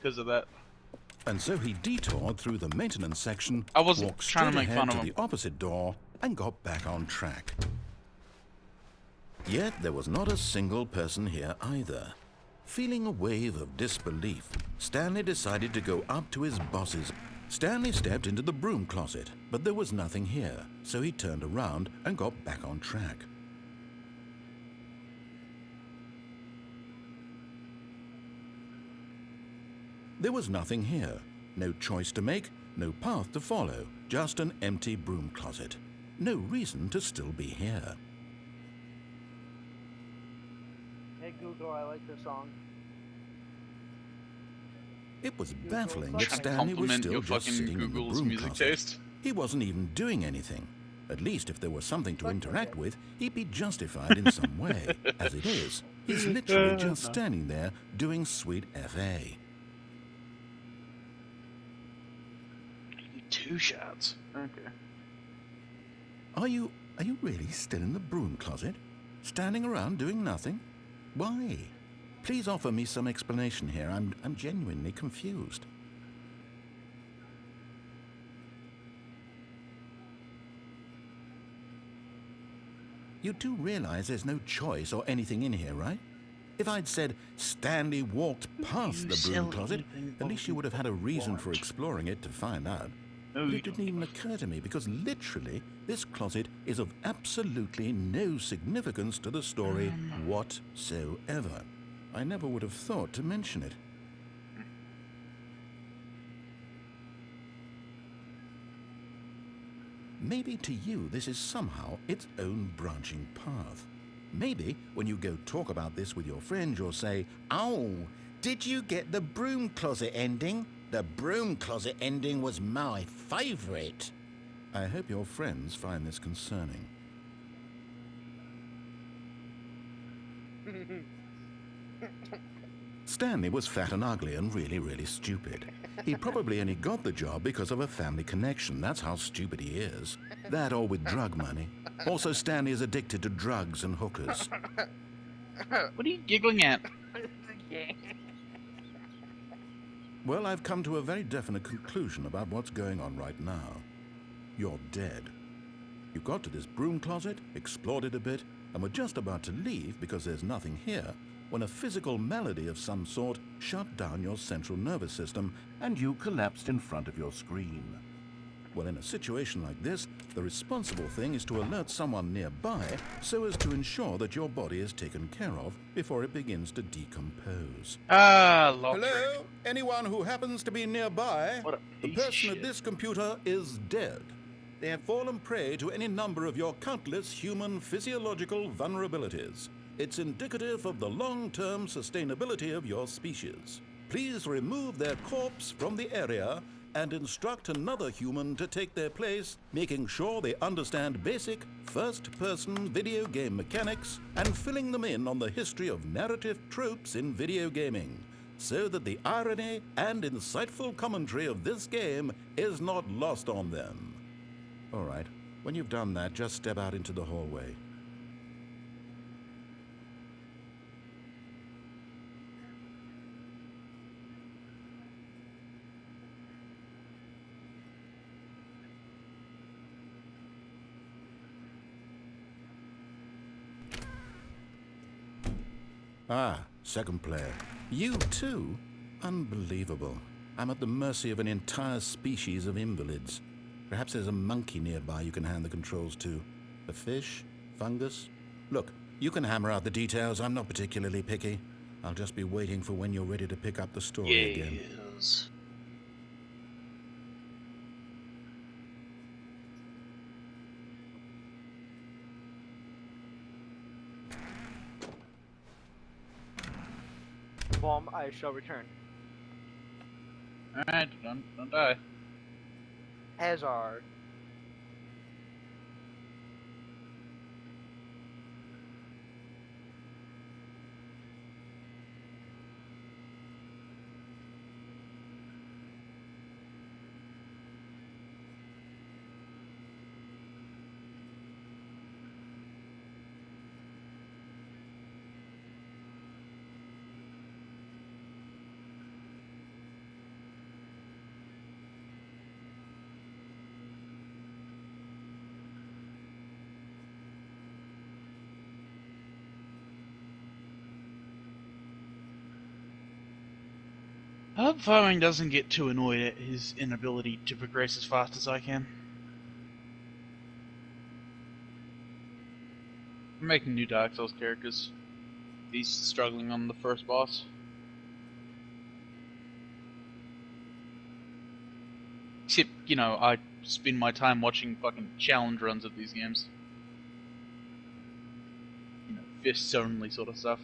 because of that. And so he detoured through the maintenance section, I wasn't walked trying straight to make fun ahead of to him. the opposite door, and got back on track. Yet there was not a single person here either. Feeling a wave of disbelief, Stanley decided to go up to his boss's. Stanley stepped into the broom closet, but there was nothing here, so he turned around and got back on track. There was nothing here. No choice to make, no path to follow, just an empty broom closet. No reason to still be here. Hey Google, I like this song. It was baffling that Trying to Stanley was Compliment still your just fucking sitting in the Google's broom music closet. taste. He wasn't even doing anything. At least if there was something to interact with, he'd be justified in some way. As it is, he's literally just standing there doing sweet FA. 2 shots. Okay. Are you really still in the broom closet? Standing around doing nothing? Why? Please offer me some explanation here. I'm genuinely confused. You do realize there's no choice or anything in here, right? If I'd said Stanley walked past the broom closet, at least you would have had a reason for exploring it to find out. But it didn't even occur to me because literally this closet is of absolutely no significance to the story whatsoever. I never would have thought to mention it. Maybe to you this is somehow its own branching path. Maybe when you go talk about this with your friends, you'll say, "Oh, did you get the broom closet ending? The broom closet ending was my favorite." I hope your friends find this concerning. Stanley was fat and ugly and really, really stupid. He probably only got the job because of a family connection. That's how stupid he is. That or with drug money. Also, Stanley is addicted to drugs and hookers. What are you giggling at? Well, I've come to a very definite conclusion about what's going on right now. You're dead. You got to this broom closet, explored it a bit, and were just about to leave because there's nothing here, when a physical malady of some sort shut down your central nervous system and you collapsed in front of your screen. Well, in a situation like this, the responsible thing is to alert someone nearby so as to ensure that your body is taken care of before it begins to decompose. Logic. Hello? Anyone who happens to be nearby? What a The piece of person at shit. this computer is dead. They have fallen prey to any number of your countless human physiological vulnerabilities. It's indicative of the long-term sustainability of your species. Please remove their corpse from the area and instruct another human to take their place, making sure they understand basic first-person video game mechanics and filling them in on the history of narrative tropes in video gaming, so that the irony and insightful commentary of this game is not lost on them. All right, when you've done that, just step out into the hallway. Ah, second player. You too? Unbelievable. I'm at the mercy of an entire species of invalids. Perhaps there's a monkey nearby you can hand the controls to. A fish? Fungus? Look, you can hammer out the details. I'm not particularly picky. I'll just be waiting for when you're ready to pick up the story again. Yes. Bomb, I shall return. Alright, don't die. Hazard. I hope Firing doesn't get too annoyed at his inability to progress as fast as I can. I'm making new Dark Souls characters. He's struggling on the first boss. Except, you know, I spend my time watching fucking challenge runs of these games. You know, fists only sort of stuff.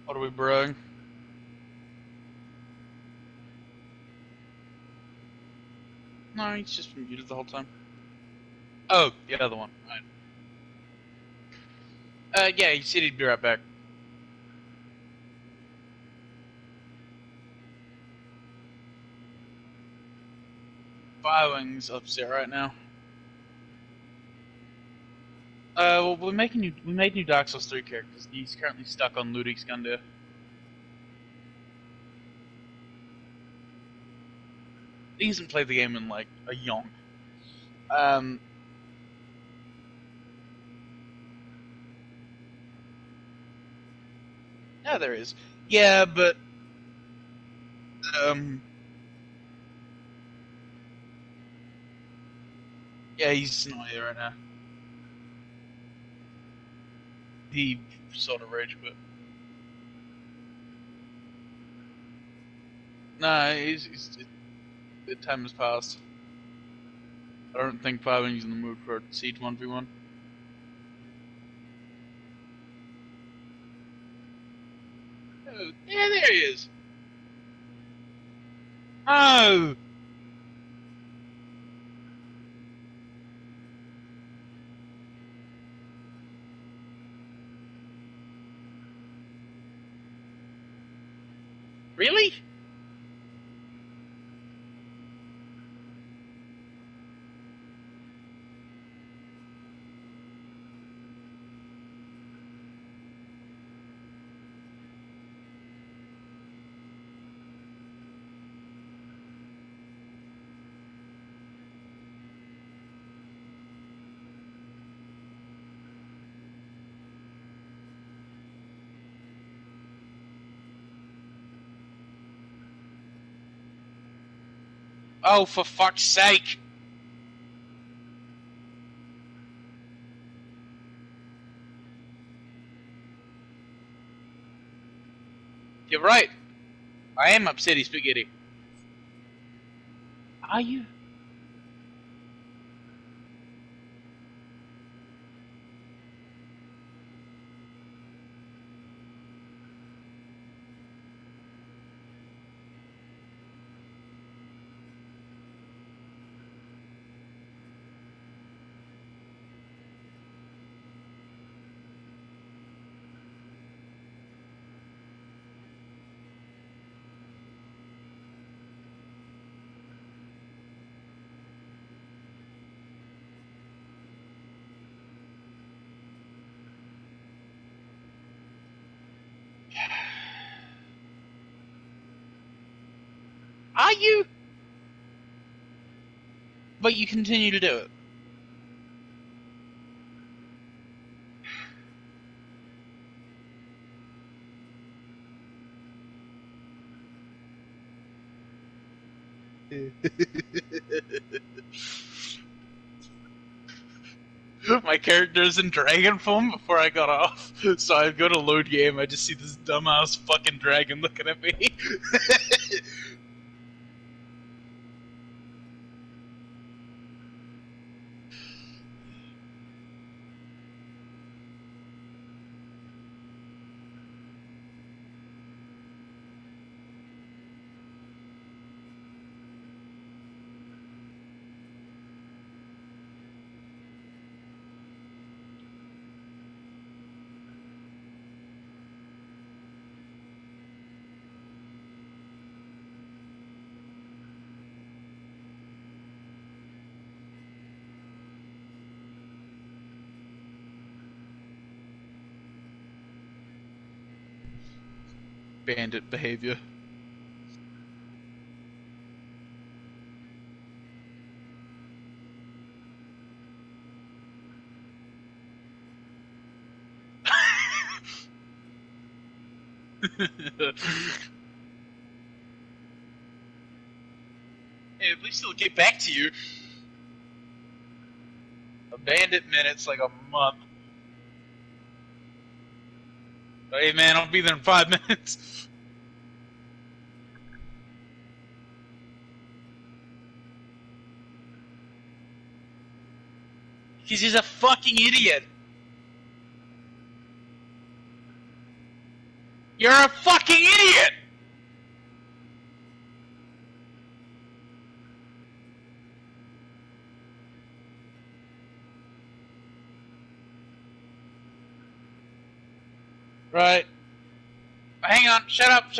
What are we broing? No, he's just been muted the whole time. Oh, the other one. Right. Yeah, he said he'd be right back. Firewing's upset right now. Well, we made new Dark Souls 3 characters. He's currently stuck on Ludwig Skander. He hasn't played the game in like a yonk. Yeah, there is. Yeah, but yeah, he's not here right now. He sort of rage quit. No, the time has passed. I don't think Firewing's in the mood for a Siege 1v1. Oh, yeah, there he is. Oh! Really? Oh, for fuck's sake! You're right. I am upsetty spaghetti. Are you? Are you? But you continue to do it. My character's in dragon form before I got off, so I go to load game. I just see this dumbass fucking dragon looking at me. bandit behavior. Hey, at least he'll get back to you. A bandit minute's like a month. Hey man, I'll be there in 5 minutes. Because he's a fucking idiot. You're a fucking idiot! Right. Hang on, shut up.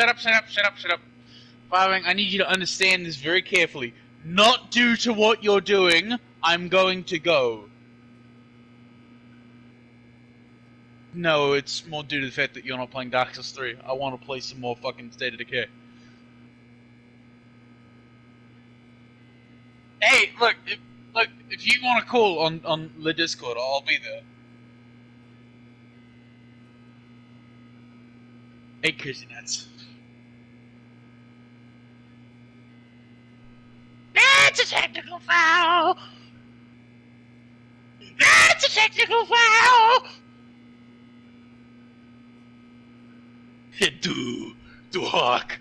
Firewing, I need you to understand this very carefully. Not due to what you're doing, I'm going to go. No, it's more due to the fact that you're not playing Dark Souls 3. I want to play some more fucking State of Decay. Hey, look, if you want to call on the Discord, I'll be there. Hey, crazy nuts. That's a technical foul! That's a technical foul! Du Hawk.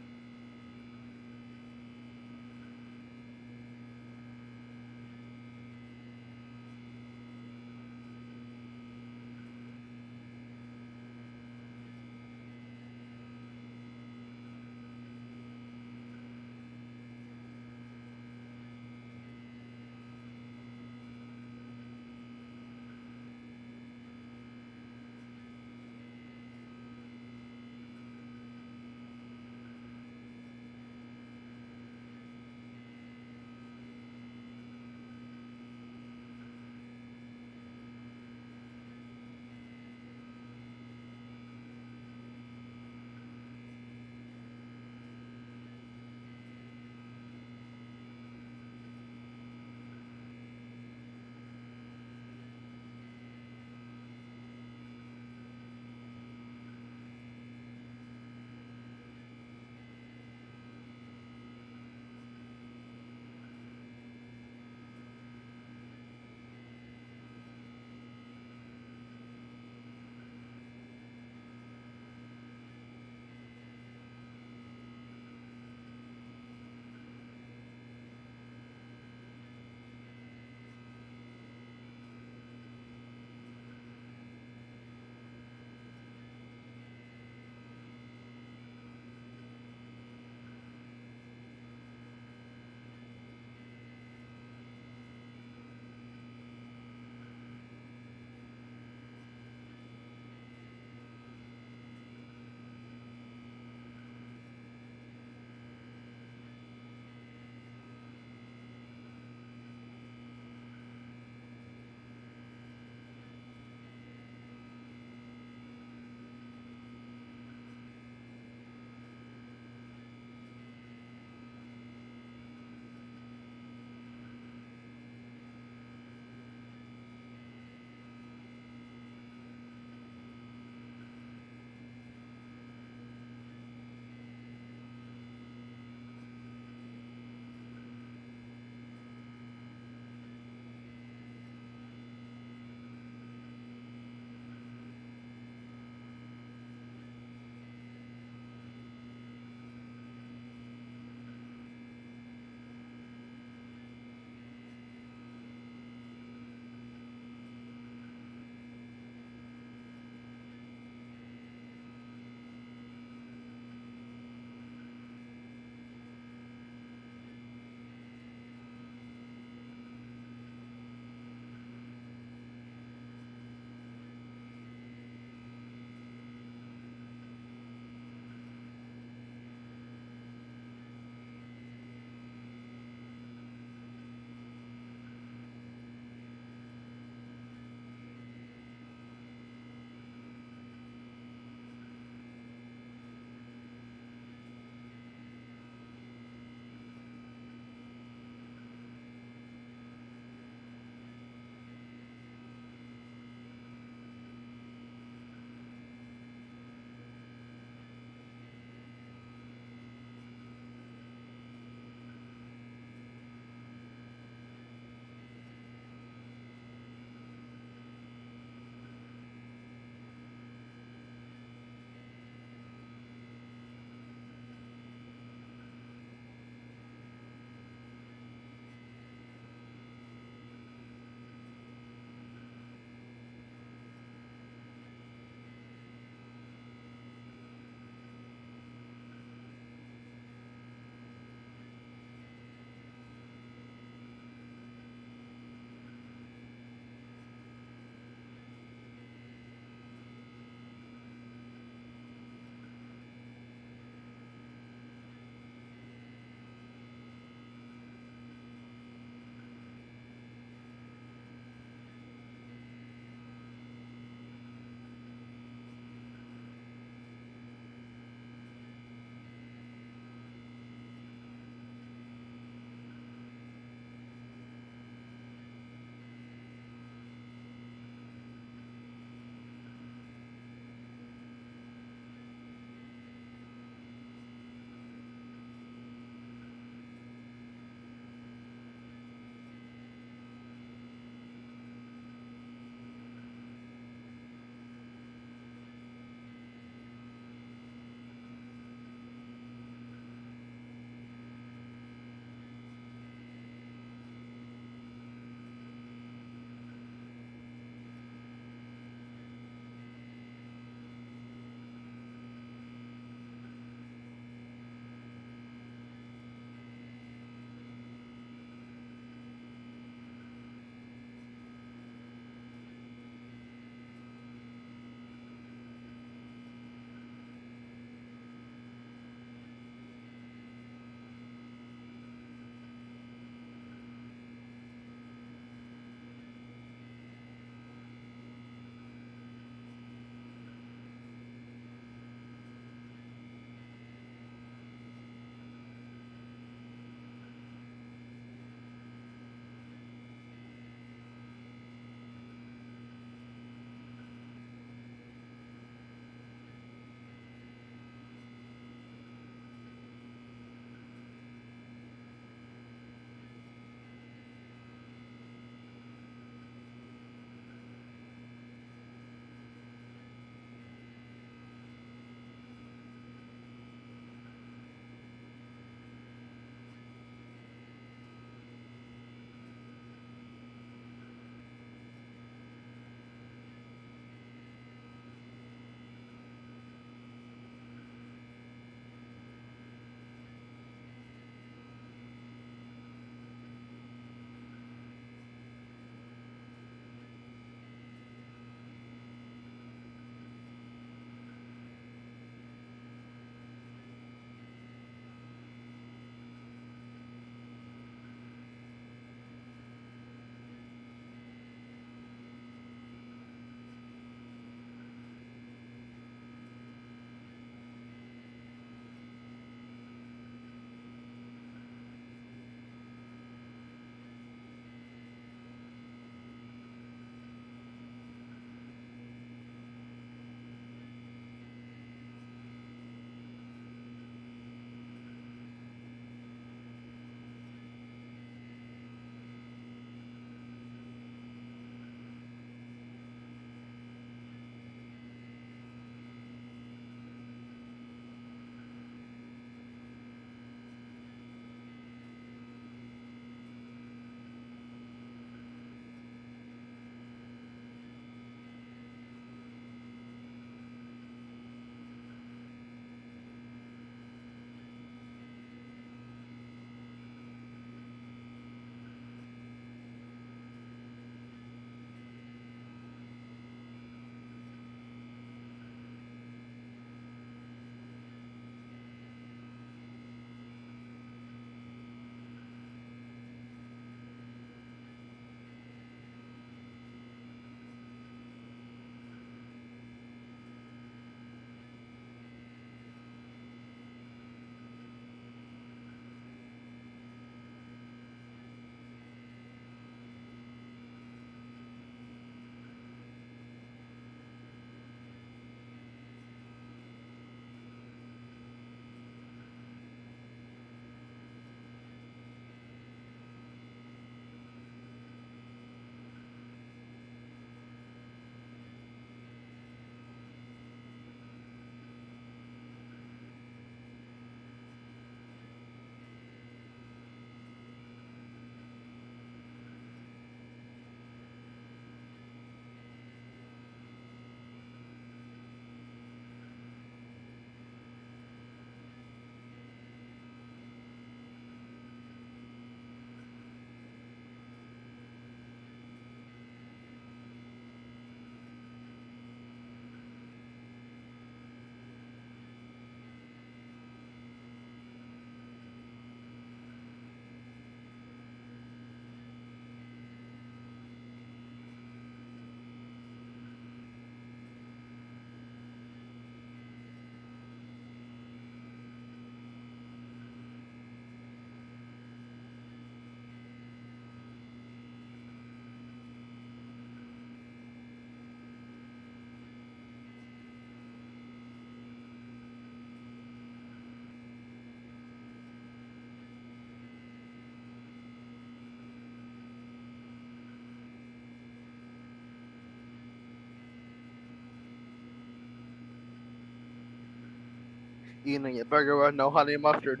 Eating a burger with no honey mustard.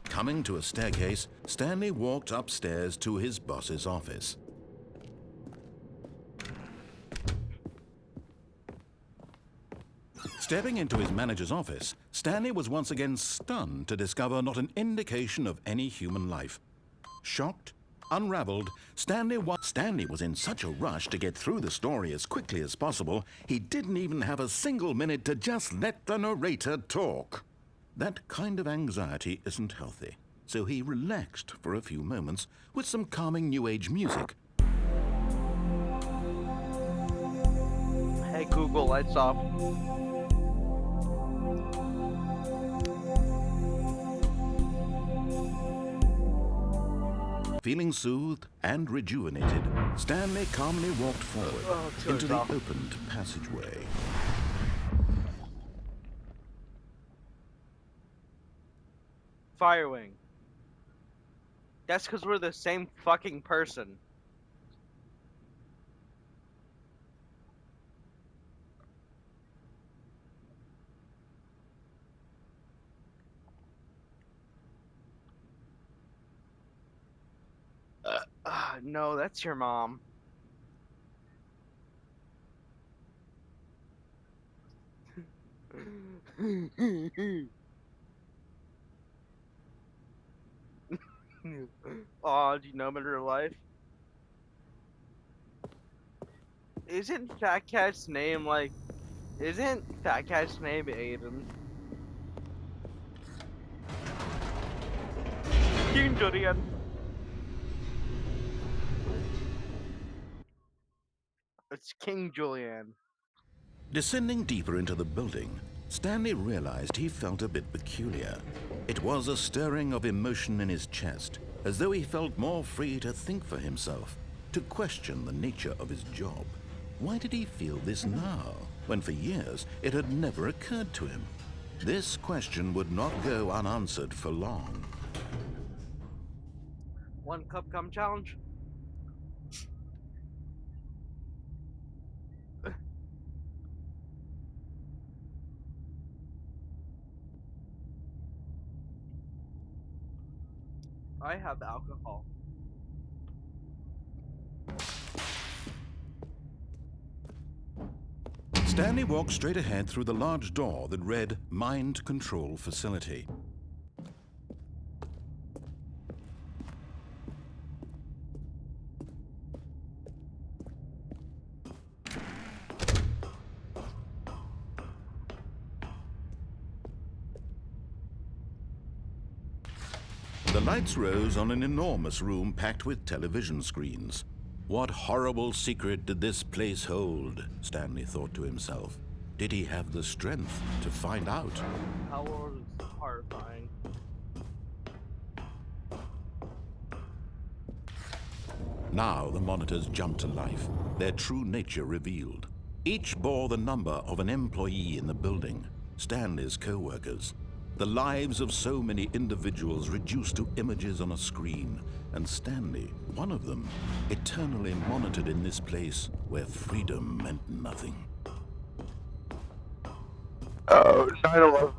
Coming to a staircase, Stanley walked upstairs to his boss's office. Stepping into his manager's office, Stanley was once again stunned to discover not an indication of any human life. Shocked, unraveled, Stanley was in such a rush to get through the story as quickly as possible, he didn't even have a single minute to just let the narrator talk. That kind of anxiety isn't healthy, so he relaxed for a few moments with some calming New Age music. Hey Google, lights off. Feeling soothed and rejuvenated, Stanley calmly walked forward into the opened passageway. Firewing. That's because we're the same fucking person. No, that's your mom. Aw, do you know about her life? Isn't Fat Cat's name Aiden? King Julian. It's King Julian. Descending deeper into the building, Stanley realized he felt a bit peculiar. It was a stirring of emotion in his chest, as though he felt more free to think for himself, to question the nature of his job. Why did he feel this now, when for years it had never occurred to him? This question would not go unanswered for long. 1 cup cum challenge? I have alcohol. Stanley walked straight ahead through the large door that read Mind Control Facility. The lights rose on an enormous room packed with television screens. What horrible secret did this place hold? Stanley thought to himself. Did he have the strength to find out? How old is horrifying? Now the monitors jumped to life, their true nature revealed. Each bore the number of an employee in the building, Stanley's co-workers. The lives of so many individuals reduced to images on a screen, and Stanley, one of them, eternally monitored in this place where freedom meant nothing. Oh, 9/11.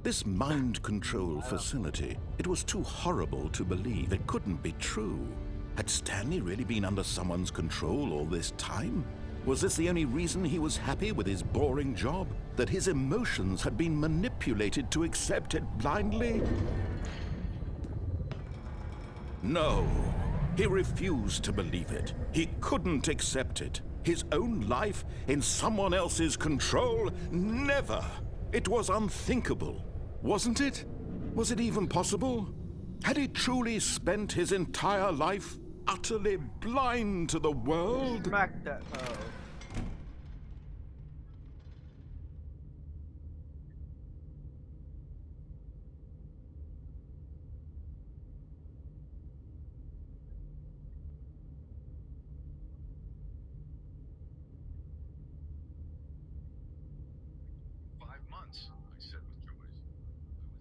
This mind control facility, it was too horrible to believe. It couldn't be true. Had Stanley really been under someone's control all this time? Was this the only reason he was happy with his boring job? That his emotions had been manipulated to accept it blindly? No, he refused to believe it. He couldn't accept it. His own life in someone else's control? Never! It was unthinkable, wasn't it? Was it even possible? Had he truly spent his entire life utterly blind to the world? Smack that. Oh. months, I said with Joyce.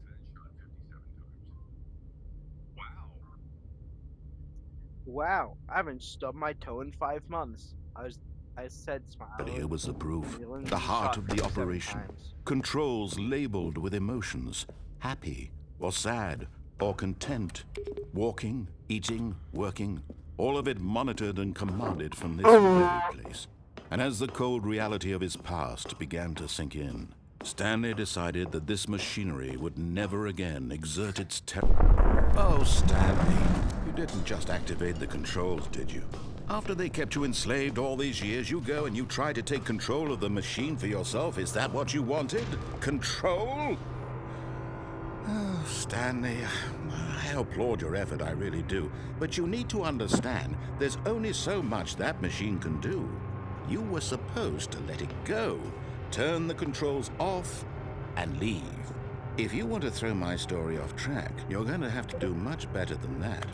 I was then shot 57 times. Wow. Wow, I haven't stubbed my toe in 5 months. I said But smiling. here was the proof, Nealon the heart shot of the 57 operation. times. Controls labeled with emotions, happy or sad or content. Walking, eating, working, all of it monitored and commanded from this very place. And as the cold reality of his past began to sink in, Stanley decided that this machinery would never again exert its terror. Oh, Stanley, you didn't just activate the controls, did you? After they kept you enslaved all these years, you go and you try to take control of the machine for yourself. Is that what you wanted? Control? Oh, Stanley, I applaud your effort, I really do. But you need to understand, there's only so much that machine can do. You were supposed to let it go, turn the controls off, and leave. If you want to throw my story off track, you're going to have to do much better than that.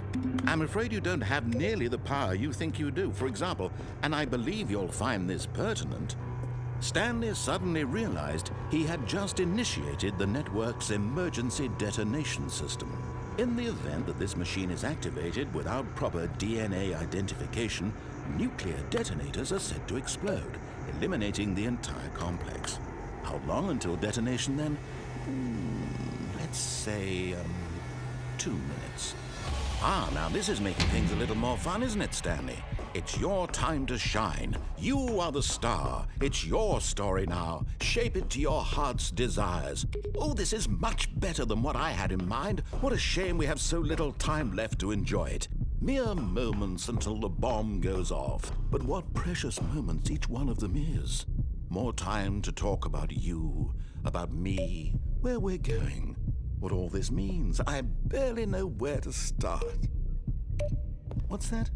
I'm afraid you don't have nearly the power you think you do. For example, and I believe you'll find this pertinent, Stanley suddenly realized he had just initiated the network's emergency detonation system. In the event that this machine is activated without proper DNA identification, nuclear detonators are said to explode, eliminating the entire complex. How long until detonation then? Let's say, 2 minutes. Ah, now this is making things a little more fun, isn't it, Stanley? It's your time to shine. You are the star. It's your story now. Shape it to your heart's desires. Oh, this is much better than what I had in mind. What a shame we have so little time left to enjoy it. Mere moments until the bomb goes off. But what precious moments each one of them is. More time to talk about you, about me, where we're going, what all this means. I barely know where to start. What's that?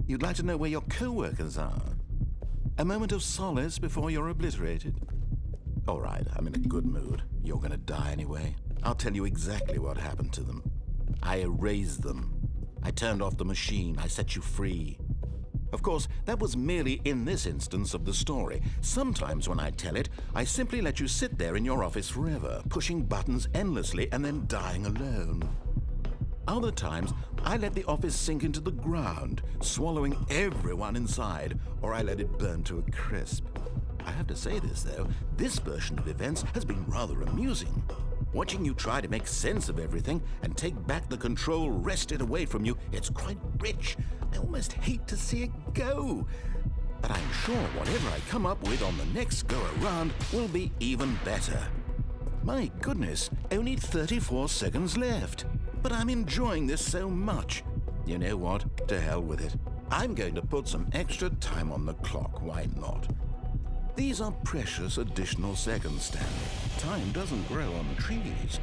You'd like to know where your co-workers are? A moment of solace before you're obliterated? All right, I'm in a good mood. You're gonna die anyway. I'll tell you exactly what happened to them. I erased them. I turned off the machine. I set you free. Of course, that was merely in this instance of the story. Sometimes when I tell it, I simply let you sit there in your office forever, pushing buttons endlessly and then dying alone. Other times, I let the office sink into the ground, swallowing everyone inside, or I let it burn to a crisp. I have to say this, though, this version of events has been rather amusing. Watching you try to make sense of everything and take back the control wrested away from you, it's quite rich. I almost hate to see it go. But I'm sure whatever I come up with on the next go-around will be even better. My goodness, only 34 seconds left. But I'm enjoying this so much. You know what? To hell with it. I'm going to put some extra time on the clock, why not? These are precious additional seconds, Stanley. Time doesn't grow on trees.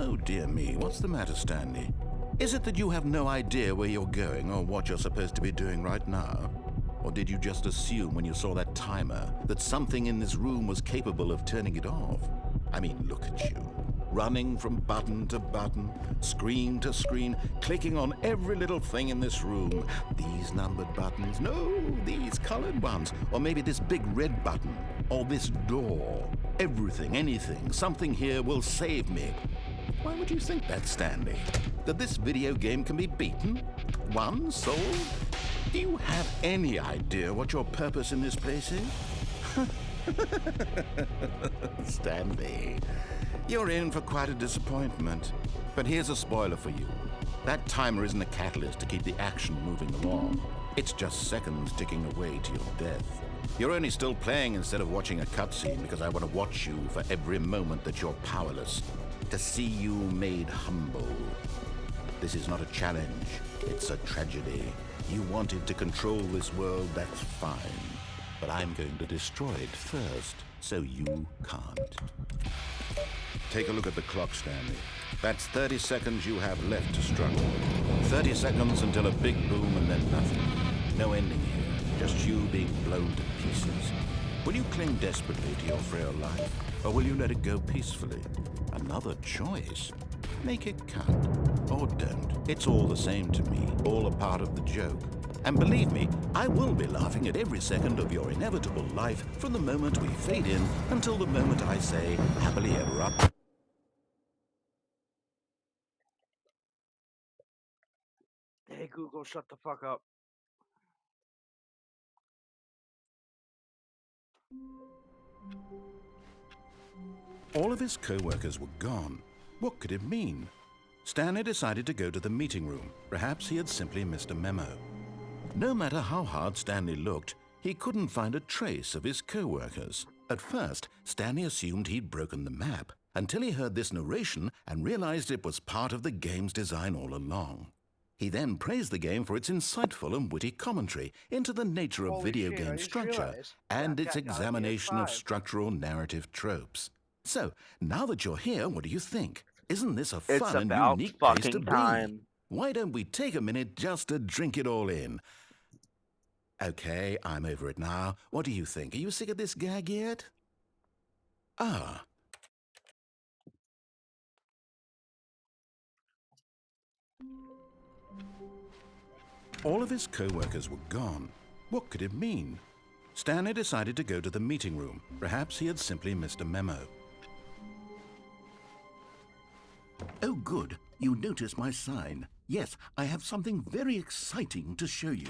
Oh dear me, what's the matter, Stanley? Is it that you have no idea where you're going or what you're supposed to be doing right now? Or did you just assume when you saw that timer that something in this room was capable of turning it off? I mean, look at you. Running from button to button, screen to screen, clicking on every little thing in this room. These numbered buttons, no, these colored ones. Or maybe this big red button, or this door. Everything, anything, something here will save me. Why would you think that, Stanley? That this video game can be beaten? Won? Solved? Do you have any idea what your purpose in this place is? Stanley, you're in for quite a disappointment. But here's a spoiler for you. That timer isn't a catalyst to keep the action moving along. It's just seconds ticking away to your death. You're only still playing instead of watching a cutscene because I want to watch you for every moment that you're powerless. To see you made humble. This is not a challenge. It's a tragedy. You wanted to control this world, that's fine. But I'm going to destroy it first, so you can't. Take a look at the clock, Stanley. That's 30 seconds you have left to struggle. 30 seconds until a big boom and then nothing. No ending here, just you being blown to pieces. Will you cling desperately to your frail life, or will you let it go peacefully? Another choice. Make it count. Or don't. It's all the same to me, all a part of the joke. And believe me, I will be laughing at every second of your inevitable life from the moment we fade in until the moment I say happily ever after. Hey Google, shut the fuck up. All of his co-workers were gone. What could it mean? Stanley decided to go to the meeting room. Perhaps he had simply missed a memo. No matter how hard Stanley looked, he couldn't find a trace of his co-workers. At first, Stanley assumed he'd broken the map, until he heard this narration and realized it was part of the game's design all along. He then praised the game for its insightful and witty commentary into the nature of Holy video shit, I game just structure realized. and Yeah, its yeah, yeah, examination of PS5. structural narrative tropes. So, now that you're here, what do you think? Isn't this a It's fun and about unique place to fucking be? time. Why don't we take a minute just to drink it all in? Okay, I'm over it now. What do you think? Are you sick of this gag yet? Ah. All of his co-workers were gone. What could it mean? Stanley decided to go to the meeting room. Perhaps he had simply missed a memo. Oh, good. You noticed my sign. Yes, I have something very exciting to show you.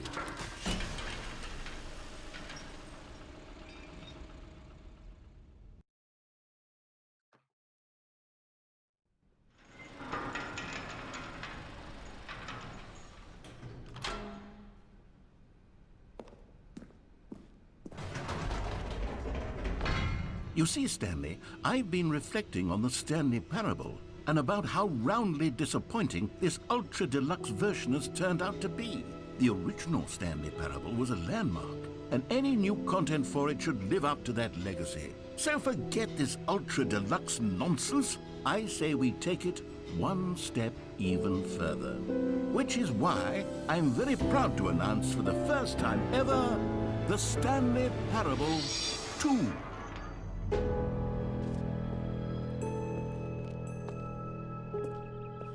You see, Stanley, I've been reflecting on the Stanley Parable and about how roundly disappointing this ultra-deluxe version has turned out to be. The original Stanley Parable was a landmark, and any new content for it should live up to that legacy. So forget this ultra-deluxe nonsense. I say we take it one step even further. Which is why I'm very proud to announce for the first time ever, the Stanley Parable 2.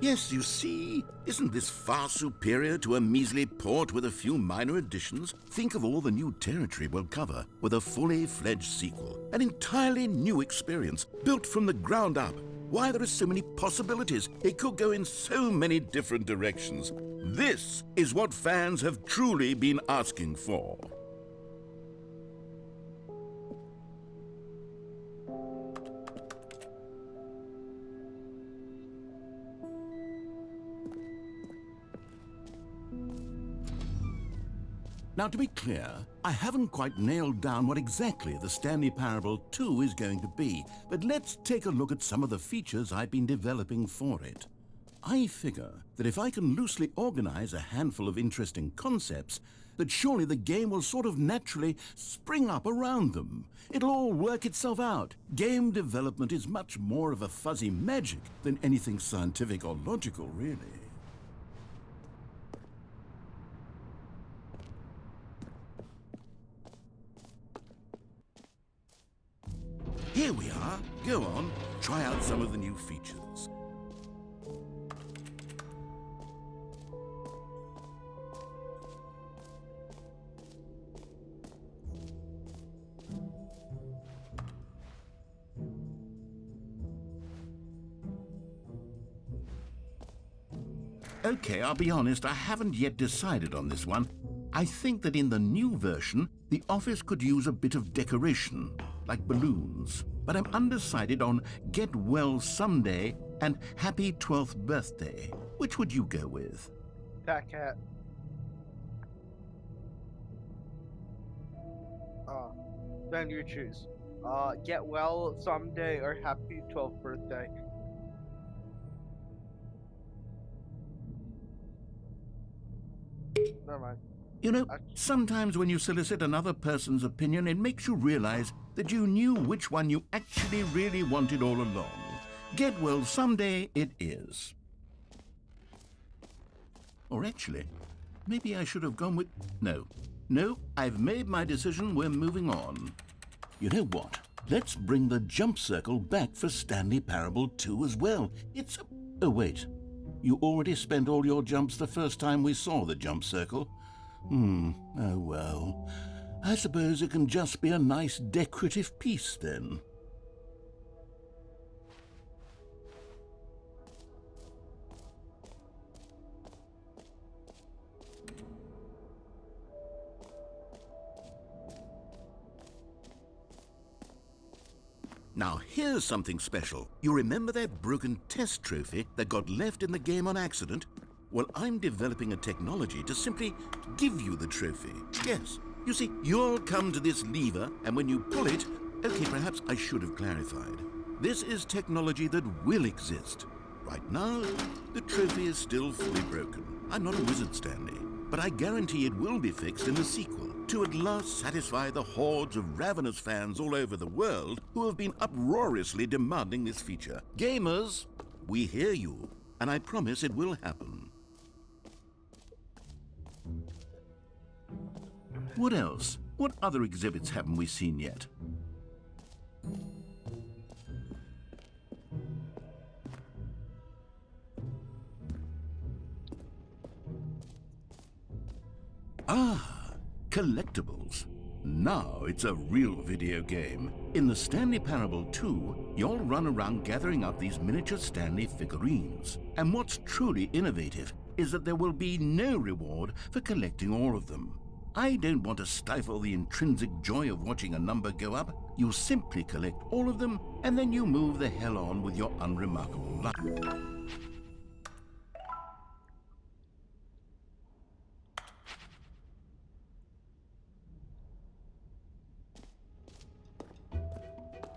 Yes, you see, isn't this far superior to a measly port with a few minor additions? Think of all the new territory we'll cover with a fully fledged sequel. An entirely new experience, built from the ground up. Why, there are so many possibilities. It could go in so many different directions. This is what fans have truly been asking for. Now, to be clear, I haven't quite nailed down what exactly the Stanley Parable 2 is going to be, but let's take a look at some of the features I've been developing for it. I figure that if I can loosely organize a handful of interesting concepts, that surely the game will sort of naturally spring up around them. It'll all work itself out. Game development is much more of a fuzzy magic than anything scientific or logical, really. Here we are. Go on, try out some of the new features. Okay, I'll be honest, I haven't yet decided on this one. I think that in the new version, the office could use a bit of decoration, like balloons. But I'm undecided on Get Well Someday and Happy 12th Birthday. Which would you go with? Fat cat. Then you choose. Get well someday or happy 12th birthday. Never mind. You know, sometimes when you solicit another person's opinion, it makes you realize that you knew which one you actually really wanted all along. Get Well Someday it is. Or actually, maybe I should have gone with... No, I've made my decision, we're moving on. You know what? Let's bring the jump circle back for Stanley Parable 2 as well. It's a... Oh, wait. You already spent all your jumps the first time we saw the jump circle. Oh well. I suppose it can just be a nice decorative piece then. Now here's something special. You remember that broken test trophy that got left in the game on accident? Well, I'm developing a technology to simply give you the trophy. Yes. You see, you'll come to this lever, and when you pull it... Okay, perhaps I should have clarified. This is technology that will exist. Right now, the trophy is still fully broken. I'm not a wizard, Stanley, but I guarantee it will be fixed in the sequel to at last satisfy the hordes of ravenous fans all over the world who have been uproariously demanding this feature. Gamers, we hear you, and I promise it will happen. What else? What other exhibits haven't we seen yet? Ah, collectibles. Now it's a real video game. In the Stanley Parable 2, you'll run around gathering up these miniature Stanley figurines. And what's truly innovative is that there will be no reward for collecting all of them. I don't want to stifle the intrinsic joy of watching a number go up. You simply collect all of them, and then you move the hell on with your unremarkable life.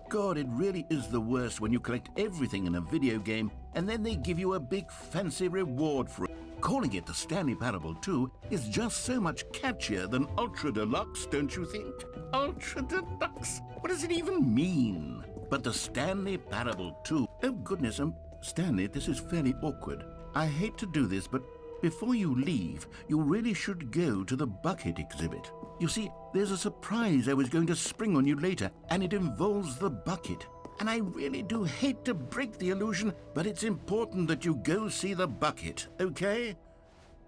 God, it really is the worst when you collect everything in a video game and then they give you a big fancy reward for it. Calling it the Stanley Parable 2 is just so much catchier than Ultra Deluxe, don't you think? Ultra Deluxe? What does it even mean? But the Stanley Parable 2... Oh goodness, Stanley, this is fairly awkward. I hate to do this, but before you leave, you really should go to the bucket exhibit. You see, there's a surprise I was going to spring on you later, and it involves the bucket. And I really do hate to break the illusion, but it's important that you go see the bucket, okay?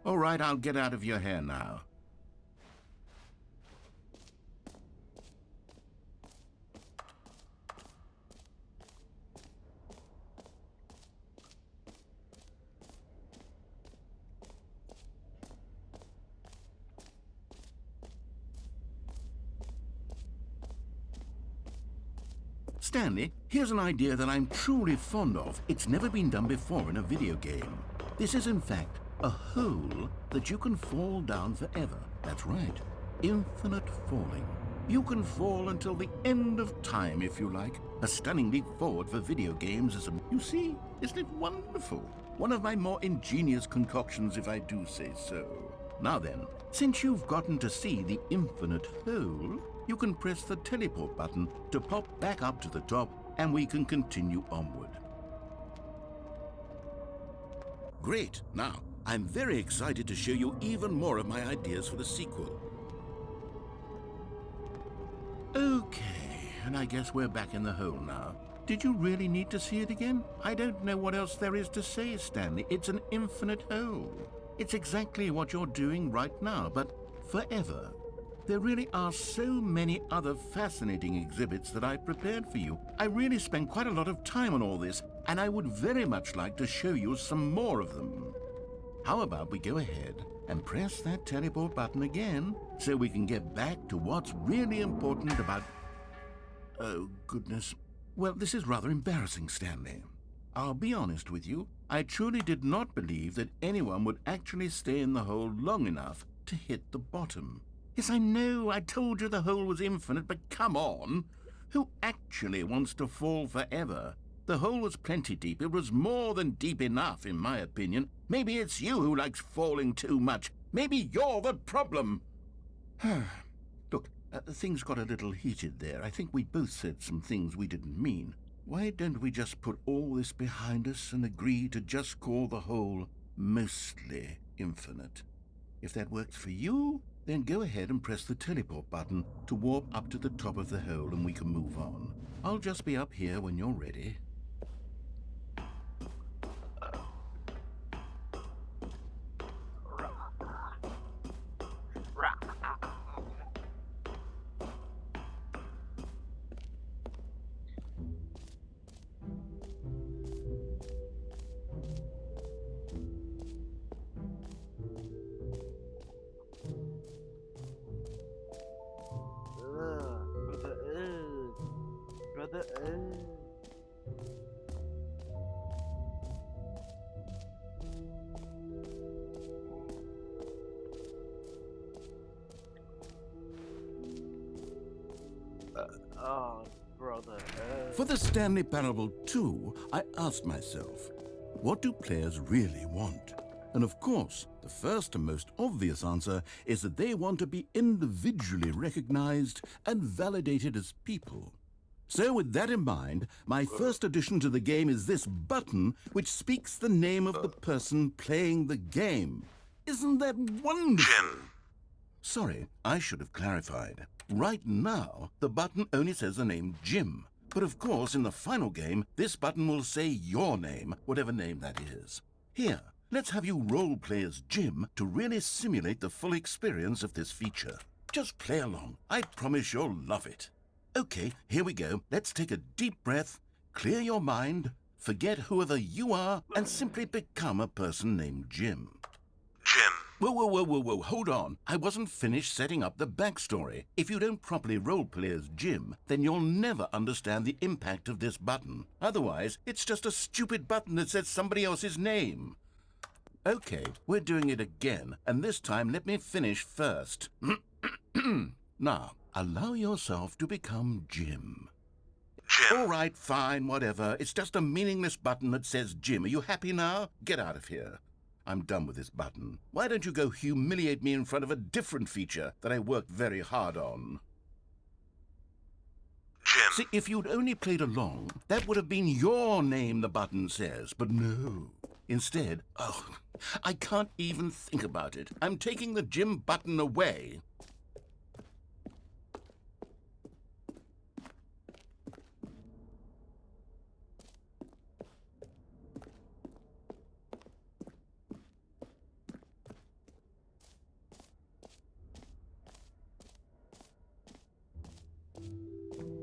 All right, I'll get out of your hair now. Stanley, here's an idea that I'm truly fond of. It's never been done before in a video game. This is, in fact, a hole that you can fall down forever. That's right. Infinite falling. You can fall until the end of time, if you like. A stunning leap forward for video games is a... You see, isn't it wonderful? One of my more ingenious concoctions, if I do say so. Now then, since you've gotten to see the infinite hole, you can press the teleport button to pop back up to the top, and we can continue onward. Great. Now, I'm very excited to show you even more of my ideas for the sequel. Okay, and I guess we're back in the hole now. Did you really need to see it again? I don't know what else there is to say, Stanley. It's an infinite hole. It's exactly what you're doing right now, but forever. There really are so many other fascinating exhibits that I prepared for you. I really spent quite a lot of time on all this, and I would very much like to show you some more of them. How about we go ahead and press that teleport button again so we can get back to what's really important about... Oh, goodness. Well, this is rather embarrassing, Stanley. I'll be honest with you. I truly did not believe that anyone would actually stay in the hole long enough to hit the bottom. Yes, I know, I told you the hole was infinite, but come on! Who actually wants to fall forever? The hole was plenty deep. It was more than deep enough, in my opinion. Maybe it's you who likes falling too much. Maybe you're the problem. Look, things got a little heated there. I think we both said some things we didn't mean. Why don't we just put all this behind us and agree to just call the hole mostly infinite? If that works for you, then go ahead and press the teleport button to warp up to the top of the hole and we can move on. I'll just be up here when you're ready. Oh, brother. For the Stanley Parable 2, I asked myself, what do players really want? And of course, the first and most obvious answer is that they want to be individually recognized and validated as people. So with that in mind, my first addition to the game is this button which speaks the name of the person playing the game. Isn't that wonderful? Jim. Sorry, I should have clarified. Right now, the button only says the name Jim. But of course, in the final game, this button will say your name, whatever name that is. Here, let's have you role-play as Jim to really simulate the full experience of this feature. Just play along. I promise you'll love it. Okay, here we go. Let's take a deep breath, clear your mind, forget whoever you are, and simply become a person named Jim. Jim. Whoa, hold on. I wasn't finished setting up the backstory. If you don't properly roleplay as Jim, then you'll never understand the impact of this button. Otherwise, it's just a stupid button that says somebody else's name. Okay, we're doing it again, and this time let me finish first. Now, allow yourself to become Jim. Jim. All right, fine, whatever. It's just a meaningless button that says Jim. Are you happy now? Get out of here. I'm done with this button. Why don't you go humiliate me in front of a different feature that I worked very hard on? Jim. See, if you'd only played along, that would have been your name the button says, but no. Instead, I can't even think about it. I'm taking the Jim button away.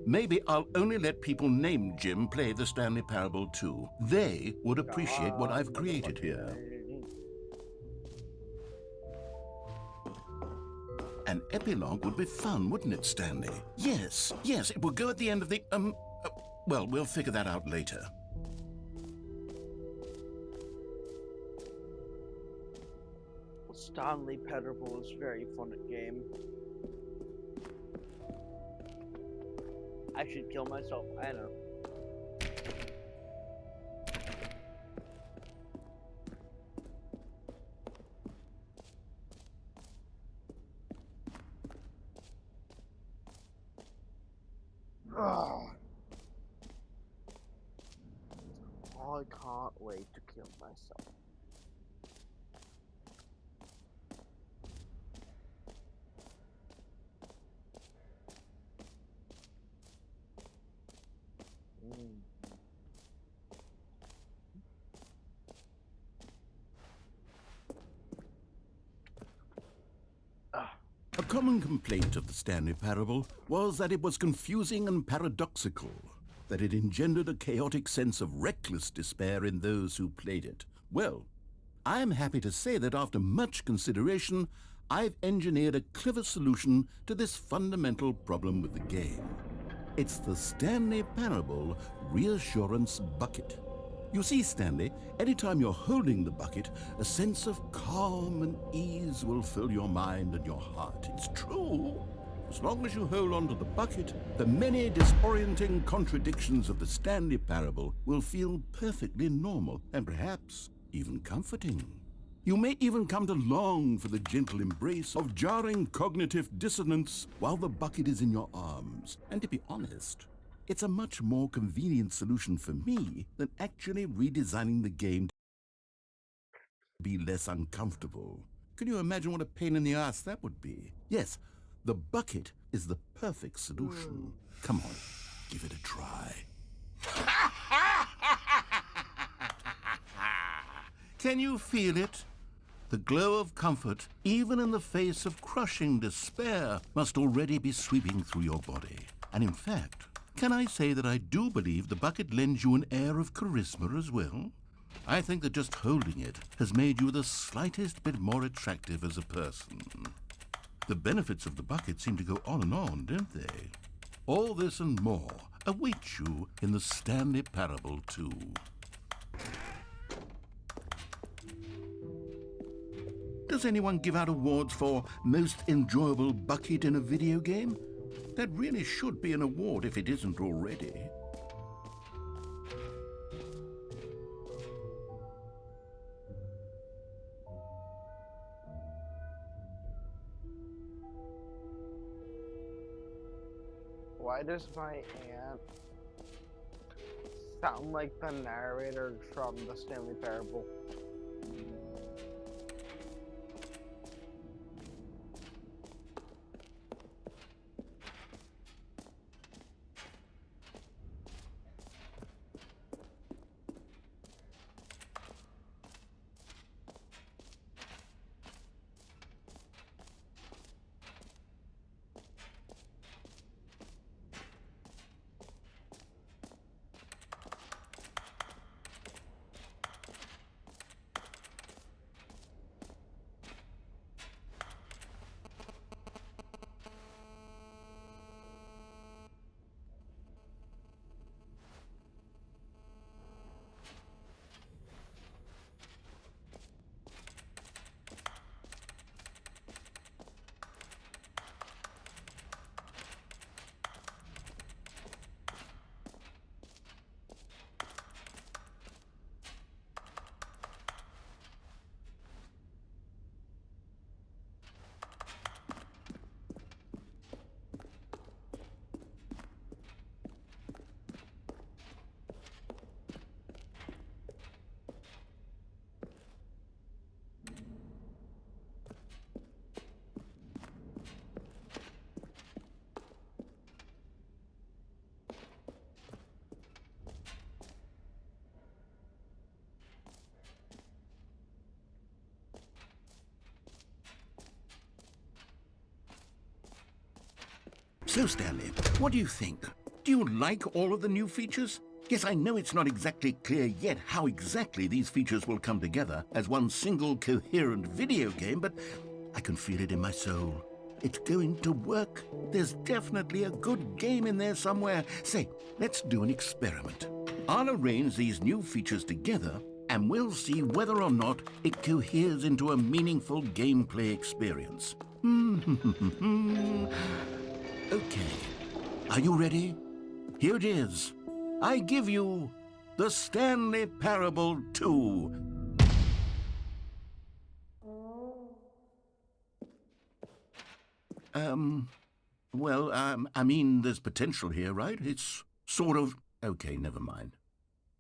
Maybe I'll only let people named Jim play the Stanley Parable 2. They would appreciate what I've created here. An epilogue would be fun, wouldn't it, Stanley? Yes, it will go at the end of the, well, we'll figure that out later. Stanley Parable is very fun at game. I should kill myself, I know. Ugh. I can't wait to kill myself. A common complaint of the Stanley Parable was that it was confusing and paradoxical, that it engendered a chaotic sense of reckless despair in those who played it. Well, I'm happy to say that after much consideration, I've engineered a clever solution to this fundamental problem with the game. It's the Stanley Parable Reassurance Bucket. You see, Stanley, anytime you're holding the bucket, a sense of calm and ease will fill your mind and your heart. It's true. As long as you hold on to the bucket, the many disorienting contradictions of the Stanley Parable will feel perfectly normal and perhaps even comforting. You may even come to long for the gentle embrace of jarring cognitive dissonance while the bucket is in your arms. And to be honest, it's a much more convenient solution for me than actually redesigning the game to be less uncomfortable. Can you imagine what a pain in the ass that would be? Yes, the bucket is the perfect solution. Come on, give it a try. Can you feel it? The glow of comfort, even in the face of crushing despair, must already be sweeping through your body. And in fact, can I say that I do believe the bucket lends you an air of charisma as well? I think that just holding it has made you the slightest bit more attractive as a person. The benefits of the bucket seem to go on and on, don't they? All this and more await you in the Stanley Parable 2. Does anyone give out awards for most enjoyable bucket in a video game? That really should be an award if it isn't already. Why does my aunt sound like the narrator from the Stanley Parable? So, Stanley, what do you think? Do you like all of the new features? Yes, I know it's not exactly clear yet how exactly these features will come together as one single coherent video game, but I can feel it in my soul. It's going to work. There's definitely a good game in there somewhere. Say, let's do an experiment. I'll arrange these new features together, and we'll see whether or not it coheres into a meaningful gameplay experience. Okay, are you ready? Here it is. I give you the Stanley Parable 2. I mean, there's potential here, right? It's sort of... Okay, never mind.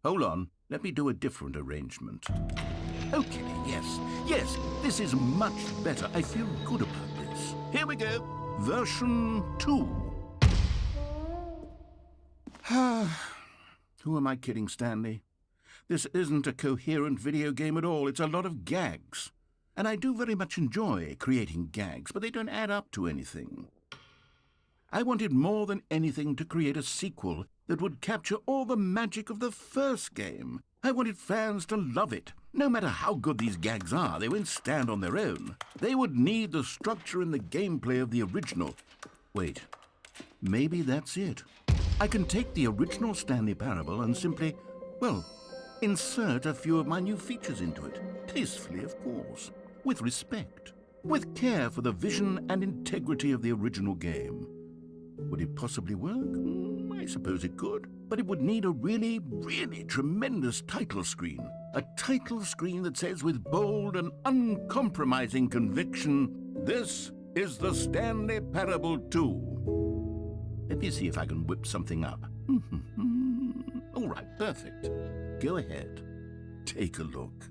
Hold on, let me do a different arrangement. Okay, yes, this is much better. I feel good about this. Here we go. Version 2. Who am I kidding, Stanley? This isn't a coherent video game at all. It's a lot of gags. And I do very much enjoy creating gags, but they don't add up to anything. I wanted more than anything to create a sequel that would capture all the magic of the first game. I wanted fans to love it. No matter how good these gags are, they won't stand on their own. They would need the structure and the gameplay of the original. Wait, maybe that's it. I can take the original Stanley Parable and simply, well, insert a few of my new features into it. Tastefully, of course. With respect. With care for the vision and integrity of the original game. Would it possibly work? I suppose it could. But it would need a really, really tremendous title screen. A title screen that says with bold and uncompromising conviction, "This is the Stanley Parable 2." Let me see if I can whip something up. All right, perfect. Go ahead. Take a look.